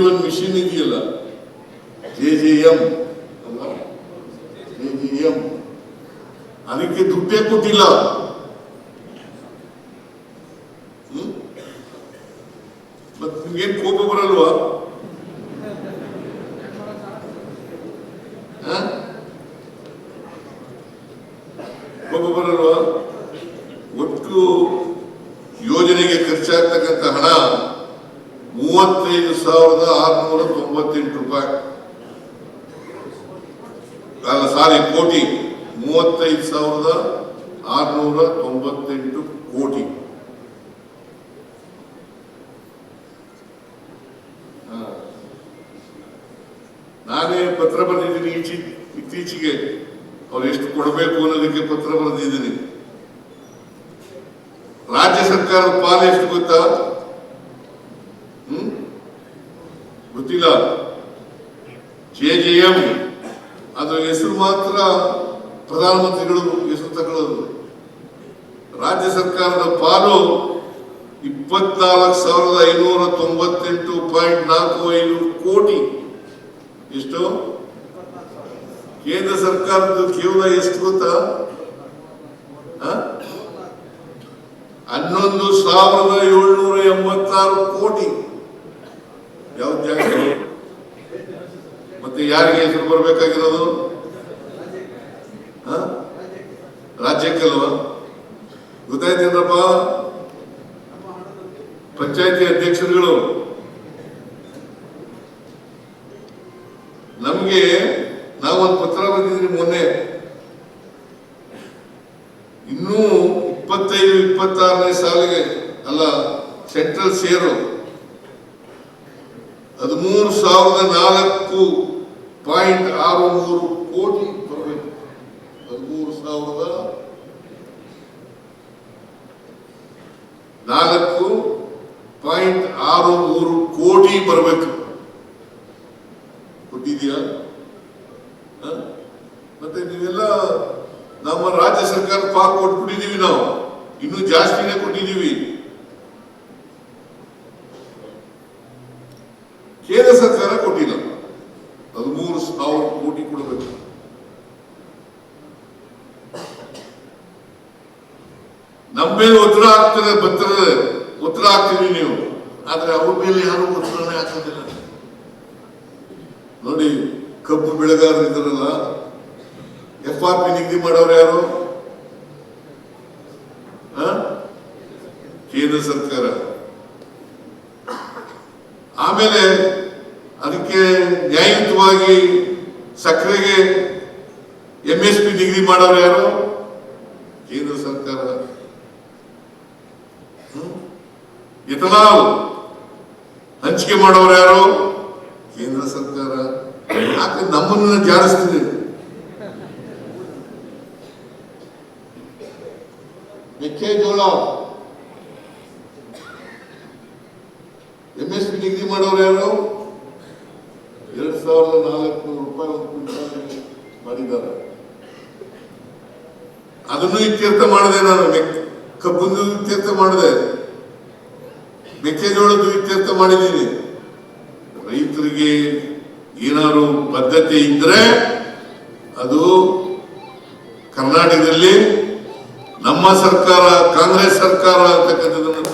JG1 machine ಇದೆಯಲ್ಲ, JJM ಅಲ್ಲ, JJM, ಅದಕ್ಕೆ ದುಡ್ಡೇ ಕೊಟ್ಟಿಲ್ಲ. ಮತ್ತೆ ನಿಮ್ಗೇನು ಕೋಪ ಬರಲ್ವಾ? ಕೋಪ ಬರಲ್ವಾ? ಒಟ್ಟು ಯೋಜನೆಗೆ ಖರ್ಚಾಗ್ತಕ್ಕಂಥ ಹಣ 35,698 ರೂಪಾಯಿ, ಅಲ್ಲ ಸಾರಿ ಕೋಟಿ, 35,698 ಕೋಟಿ. ನಾನೇ ಪತ್ರ ಬರೆದಿದ್ದೀನಿ ಇತ್ತೀಚೆಗೆ, ಅವ್ರು ಎಷ್ಟು ಕೊಡಬೇಕು ಅನ್ನೋದಕ್ಕೆ ಪತ್ರ ಬರೆದಿದ್ದೀನಿ. ರಾಜ್ಯ ಸರ್ಕಾರದ ಪಾಲು ಎಷ್ಟು ಗೊತ್ತಾ? ಗೊತ್ತಿಲ್ಲ. JJM ಅದು ಹೆಸರು ಮಾತ್ರ ಪ್ರಧಾನಮಂತ್ರಿಗಳು ಹೆಸರು ತಗೊಳ್ಳೋದು. ರಾಜ್ಯ ಸರ್ಕಾರದ ಪಾಲು 24,598.45 ಕೋಟಿ. ಎಷ್ಟು? ಕೇಂದ್ರ ಸರ್ಕಾರದ ಕೇವಲ ಎಷ್ಟು ಗೊತ್ತಾ? 11,786 ಕೋಟಿ. ಯಾವ ಜಾಗ? ಮತ್ತೆ ಯಾರಿಗೆ ಹೆಸರು ಬರಬೇಕಾಗಿರೋದು? ರಾಜ್ಯಕ್ಕಲ್ವಾ? ಗೊತ್ತಾಯ್ತೇನಪ್ಪ? ಪಂಚಾಯತಿ ಅಧ್ಯಕ್ಷರುಗಳು ನಮ್ಗೆ ನಾವೊಂದು ಪತ್ರ ಬಂದಿದ್ರಿ ಮೊನ್ನೆ, ಇನ್ನೂ 25-26ನೇ ಸಾಲಿಗೆ ಅಲ್ಲ ಸೆಂಟ್ರಲ್ ಸೇರು 13,004.63 ಕೋಟಿ ಬರಬೇಕು. 13,004.63 ಕೋಟಿ ಬರಬೇಕು. ಕೊಟ್ಟಿದೆಯಾ? ಮತ್ತೆ ನೀವೆಲ್ಲ ನಮ್ಮ ರಾಜ್ಯ ಸರ್ಕಾರ ಪಾಲ್ ಕೊಟ್ಬಿಟ್ಟಿದೀವಿ, ನಾವು ಇನ್ನೂ ಜಾಸ್ತಿನೇ ಕೊಟ್ಟಿದ್ದೀವಿ. ಕೇಂದ್ರ ಸರ್ಕಾರ ಕೊಟ್ಟಿಲ್ಲ, 13,000 ಕೋಟಿ ಕೊಡಬೇಕು. ನಮ್ಮ ಮೇಲೆ ಒತ್ತಡ ಆಗ್ತದೆ, ಒತ್ತಡ ಆಗ್ತೀವಿ ನೀವು, ಆದ್ರೆ ಅವ್ರ ಮೇಲೆ ಯಾರು ಒತ್ತಡನೇ ಹಾಕೋದಿಲ್ಲ. ನೋಡಿ, ಕಬ್ಬು ಬೆಳೆಗಾರರು ಇದ್ದಾರಲ್ಲ, FRP ನಿಗದಿ ಮಾಡೋರು ಯಾರು? ಕೇಂದ್ರ ಸರ್ಕಾರ. ಆಮೇಲೆ ಅದಕ್ಕೆ ನ್ಯಾಯಯುತವಾಗಿ ಸಕ್ಕರೆಗೆ MSP ನಿಗದಿ ಮಾಡೋರು ಯಾರು? ಕೇಂದ್ರ ಸರ್ಕಾರ. ಎಥನಾಲ್ ಹಂಚಿಕೆ ಮಾಡೋರು ಯಾರು? ಕೇಂದ್ರ ಸರ್ಕಾರ. ಯಾಕೆ ನಮ್ಮನ್ನ ಜಾರಿಸ್ತಿದೆ? ಮೆಕ್ಕೆಜೋಳ MSP ನಿಗದಿ ಮಾಡೋರು ಯಾರು? 2,400 ರೂಪಾಯಿ ಒಂದು ಕ್ವಿಂಟಾಲ್ ಮಾಡಿದ್ದಾರೆ. ಅದನ್ನು ಇತ್ಯರ್ಥ ಮಾಡಿದೆ ನಾನು. ಕಬ್ಬನ್ನು ಇತ್ಯರ್ಥ ಮಾಡಿದೆ, ಮೆಕ್ಕೆಜೋಳದ್ದು ಇತ್ಯರ್ಥ ಮಾಡಿದ್ದೀನಿ. ರೈತರಿಗೆ ಏನಾದ್ರು ಬದ್ಧತೆ ಇದ್ರೆ ಅದು ಕರ್ನಾಟಕದಲ್ಲಿ ನಮ್ಮ ಸರ್ಕಾರ, ಕಾಂಗ್ರೆಸ್ ಸರ್ಕಾರ ಅಂತಕ್ಕಂಥದ್ದನ್ನು